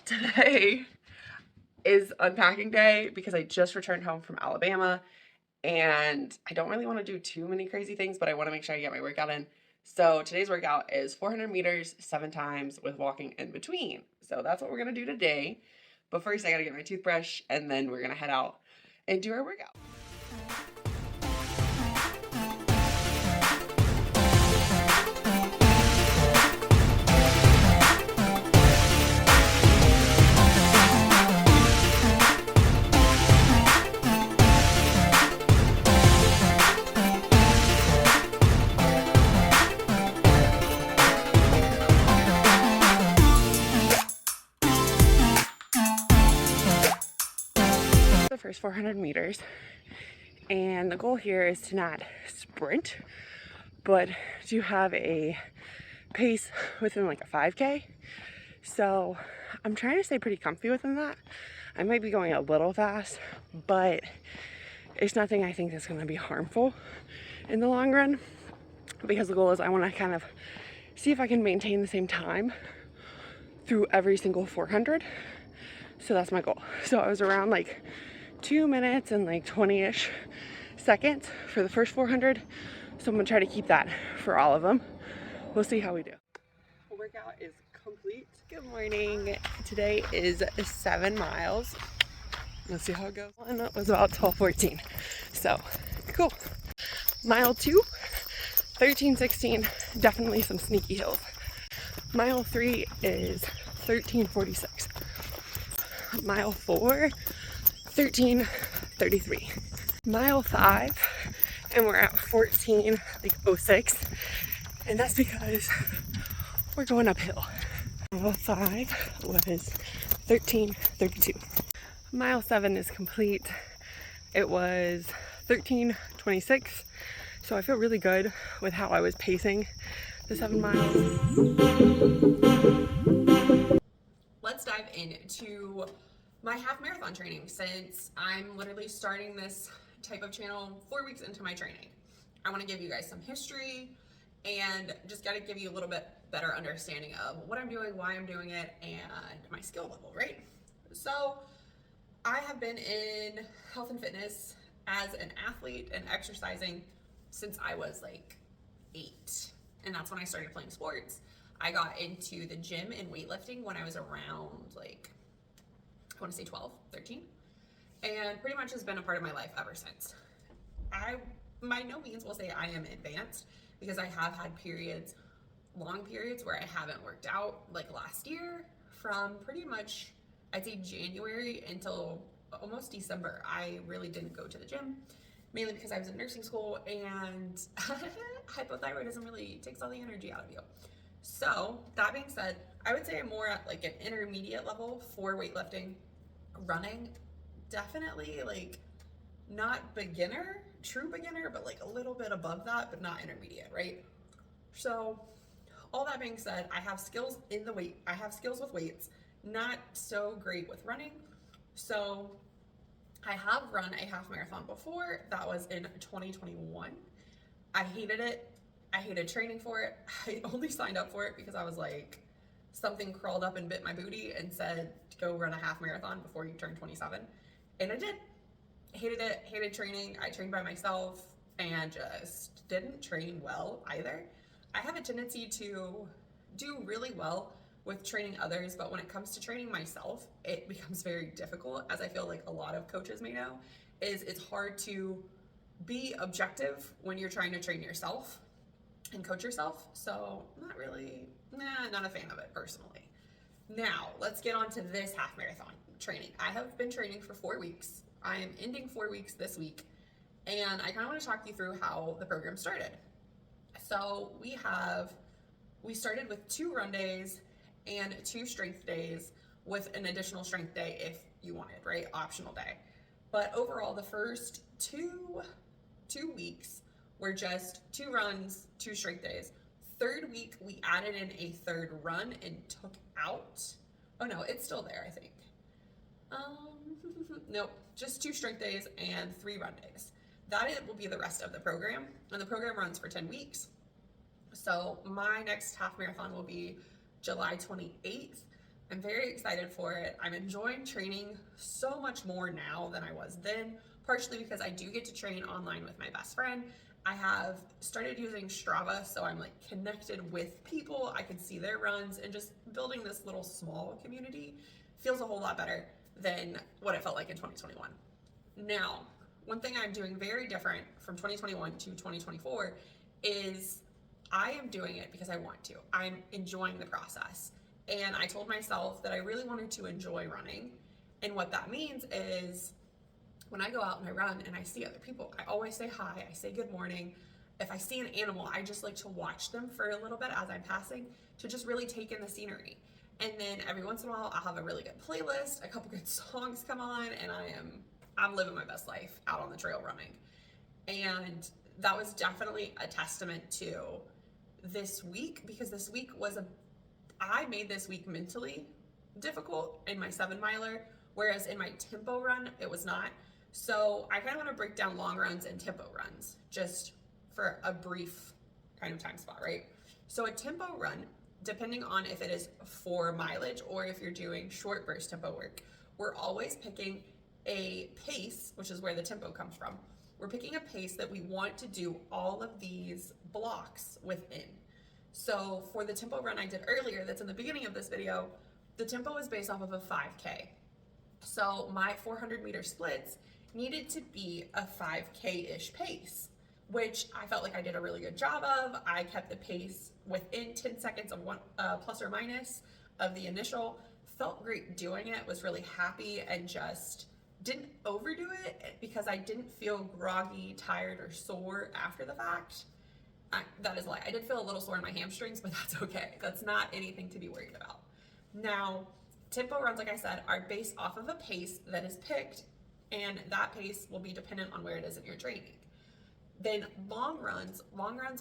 Today is unpacking day because I just returned home from Alabama and I don't really want to do too many crazy things, but I want to make sure I get my workout in. So today's workout is 400 meters, 7 times with walking in between. So that's what we're going to do today. But first, I got to get my toothbrush and then we're going to head out and do our workout. The first 400 meters, and the goal here is to not sprint, but to have a pace within like a 5K. So I'm trying to stay pretty comfy within that. I might be going a little fast, but it's nothing I think that's going to be harmful in the long run, because the goal is I want to kind of see if I can maintain the same time through every single 400. So that's my goal. So I was around like 2 minutes and like 20-ish seconds for the first 400. So I'm gonna try to keep that for all of them. We'll see how we do. The workout is complete. Good morning. Today is 7 miles. Let's see how it goes. And it was about 12:14. So cool. Mile 2, 13:16. Definitely some sneaky hills. Mile 3 is 13:46. Mile 4, 13:33. Mile 5, and we're at 14:06, and that's because we're going uphill. Mile 5 was 13:32. Mile 7 is complete. It was 13:26, so I feel really good with how I was pacing the 7 miles. Let's dive into my half marathon training, since I'm literally starting this type of channel 4 weeks into my training. I want to give you guys some history and just got to give you a little bit better understanding of what I'm doing, why I'm doing it, and my skill level, right? So I have been in health and fitness as an athlete and exercising since I was like 8, and that's when I started playing sports. I got into the gym and weightlifting when I was around like, I want to say 12, 13, and pretty much has been a part of my life ever since. I by no means will say I am advanced, because I have had periods, long periods, where I haven't worked out, like last year from pretty much, I'd say January until almost December. I really didn't go to the gym, mainly because I was in nursing school and hypothyroidism really takes all the energy out of you. So that being said, I would say I'm more at like an intermediate level for weightlifting. Running, definitely like not beginner, true beginner, but like a little bit above that, but not intermediate, right? So all that being said, I have skills with weights, not so great with running. So I have run a half marathon before. That was in 2021. I hated it. I hated training for it. I only signed up for it because I was like, something crawled up and bit my booty and said, go run a half marathon before you turn 27. And I did. Hated it, hated training. I trained by myself and just didn't train well either. I have a tendency to do really well with training others, but when it comes to training myself, it becomes very difficult, as I feel like a lot of coaches may know, it's hard to be objective when you're trying to train yourself and coach yourself. So not a fan of it personally. Now let's get on to this half marathon training. I have been training for 4 weeks. I am ending 4 weeks this week, and I kind of want to talk you through how the program started. So we started with 2 run days and 2 strength days, with an additional strength day if you wanted, right? Optional day. But overall, the first two weeks were just 2 runs, 2 strength days. 3rd week, we added in a 3rd run and took out, oh no, it's still there, I think. Nope, just 2 strength days and 3 run days. That will be the rest of the program, and the program runs for 10 weeks. So my next half marathon will be July 28th. I'm very excited for it. I'm enjoying training so much more now than I was then, partially because I do get to train online with my best friend. I have started using Strava, so I'm like connected with people. I can see their runs, and just building this little small community feels a whole lot better than what it felt like in 2021. Now, one thing I'm doing very different from 2021 to 2024 is I am doing it because I want to. I'm enjoying the process. And I told myself that I really wanted to enjoy running. And what that means is when I go out and I run and I see other people, I always say hi, I say good morning. If I see an animal, I just like to watch them for a little bit as I'm passing to just really take in the scenery. And then every once in a while, I'll have a really good playlist, a couple good songs come on, and I'm living my best life out on the trail running. And that was definitely a testament to this week, because this week I made this week mentally difficult in my 7-miler, whereas in my tempo run, it was not. So I kind of want to break down long runs and tempo runs just for a brief kind of time spot, right? So a tempo run, depending on if it is for mileage or if you're doing short burst tempo work, we're always picking a pace, which is where the tempo comes from. We're picking a pace that we want to do all of these blocks within. So for the tempo run I did earlier, that's in the beginning of this video, the tempo is based off of a 5K. So my 400-meter splits needed to be a 5K-ish pace, which I felt like I did a really good job of. I kept the pace within 10 seconds of one plus or minus of the initial. Felt great doing it, was really happy, and just didn't overdo it because I didn't feel groggy, tired, or sore after the fact. That is a lie. I did feel a little sore in my hamstrings, but that's okay. That's not anything to be worried about. Now, tempo runs, like I said, are based off of a pace that is picked, and that pace will be dependent on where it is in your training. Then long runs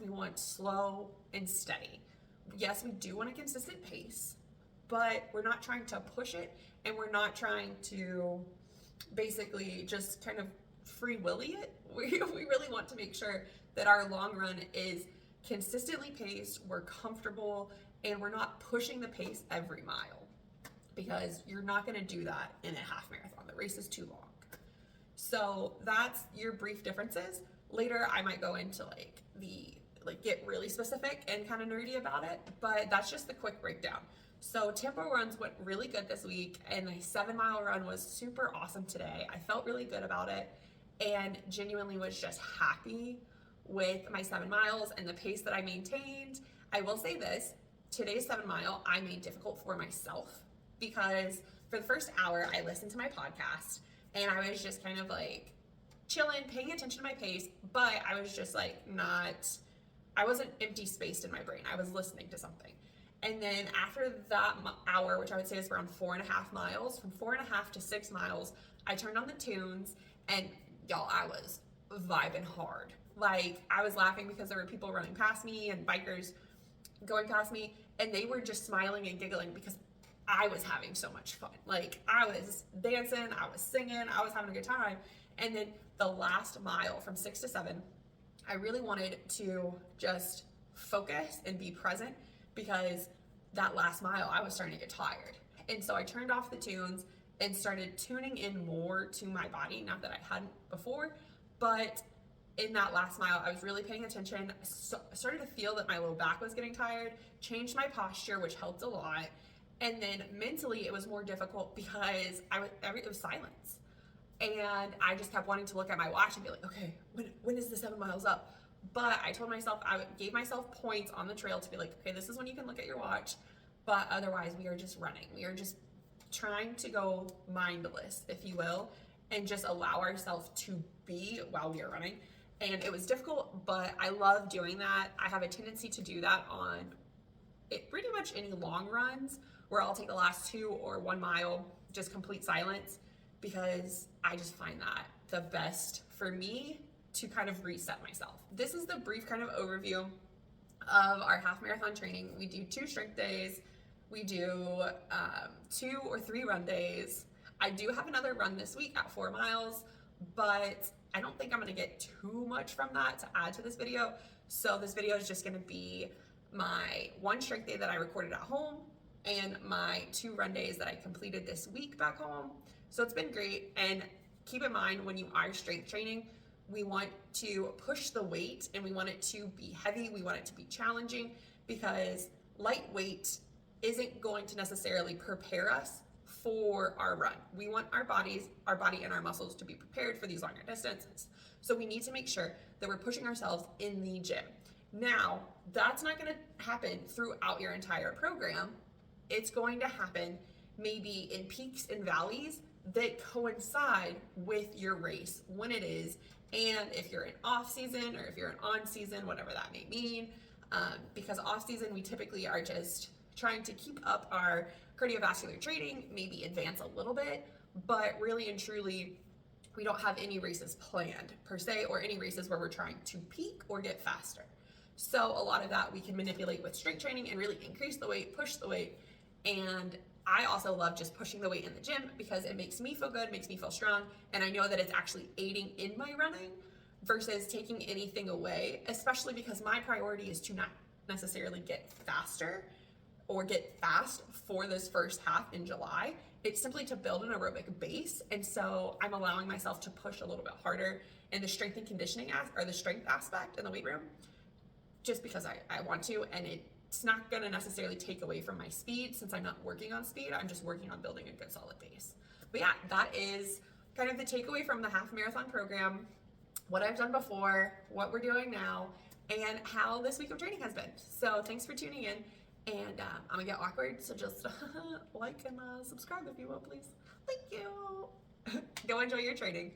we want slow and steady. Yes, we do want a consistent pace, but we're not trying to push it, and we're not trying to basically just kind of free willy it. We really want to make sure that our long run is consistently paced, we're comfortable, and we're not pushing the pace every mile, because you're not going to do that in a half marathon. The race is too long. So that's your brief differences. Later I might go into get really specific and kind of nerdy about it, but that's just the quick breakdown. So tempo runs went really good this week, and my 7-mile run was super awesome today. I felt really good about it and genuinely was just happy with my 7 miles and the pace that I maintained. I will say this, today's 7-mile I made difficult for myself, because for the first hour I listened to my podcast and I was just kind of like chilling, paying attention to my pace, but I was just like I wasn't empty spaced in my brain. I was listening to something. And then after that hour, which I would say is around 4.5 miles, from 4.5 to 6 miles, I turned on the tunes, and y'all, I was vibing hard. Like, I was laughing because there were people running past me and bikers going past me, and they were just smiling and giggling because I was having so much fun. Like, I was dancing, I was singing, I was having a good time. And then the last mile from 6 to 7, I really wanted to just focus and be present, because that last mile I was starting to get tired. And so I turned off the tunes and started tuning in more to my body. Not that I hadn't before, but in that last mile, I was really paying attention. I started to feel that my low back was getting tired, changed my posture, which helped a lot. And then mentally, it was more difficult because it was silence. And I just kept wanting to look at my watch and be like, okay, when is the 7 miles up? But I told myself, I gave myself points on the trail to be like, okay, this is when you can look at your watch. But otherwise, we are just running. We are just trying to go mindless, if you will, and just allow ourselves to be while we are running. And it was difficult, but I love doing that. I have a tendency to do that on pretty much any long runs, where I'll take the last 2 or 1 mile, just complete silence, because I just find that the best for me to kind of reset myself. This is the brief kind of overview of our half marathon training. We do 2 strength days. We do 2 or 3 run days. I do have another run this week at 4 miles, but I don't think I'm gonna get too much from that to add to this video. So this video is just gonna be my 1 strength day that I recorded at home, and my 2 run days that I completed this week back home. So it's been great. And keep in mind, when you are strength training, we want to push the weight and we want it to be heavy. We want it to be challenging, because lightweight isn't going to necessarily prepare us for our run. We want our body and our muscles to be prepared for these longer distances. So we need to make sure that we're pushing ourselves in the gym. Now, that's not going to happen throughout your entire program. It's going to happen maybe in peaks and valleys that coincide with your race, when it is, and if you're in off season or if you're in on season, whatever that may mean. Because off season, we typically are just trying to keep up our cardiovascular training, maybe advance a little bit, but really and truly, we don't have any races planned per se, or any races where we're trying to peak or get faster. So a lot of that we can manipulate with strength training and really increase the weight, push the weight. And I also love just pushing the weight in the gym because it makes me feel good, makes me feel strong, and I know that it's actually aiding in my running versus taking anything away, especially because my priority is to not necessarily get faster or get fast for this first half in July. It's simply to build an aerobic base. And so I'm allowing myself to push a little bit harder in the strength and conditioning or the strength aspect in the weight room, just because I want to, and it's not gonna necessarily take away from my speed, since I'm not working on speed, I'm just working on building a good solid base. But yeah, that is kind of the takeaway from the half marathon program, what I've done before, what we're doing now, and how this week of training has been. So thanks for tuning in, and I'm gonna get awkward, so just like and subscribe if you will, please. Thank you. Go enjoy your training.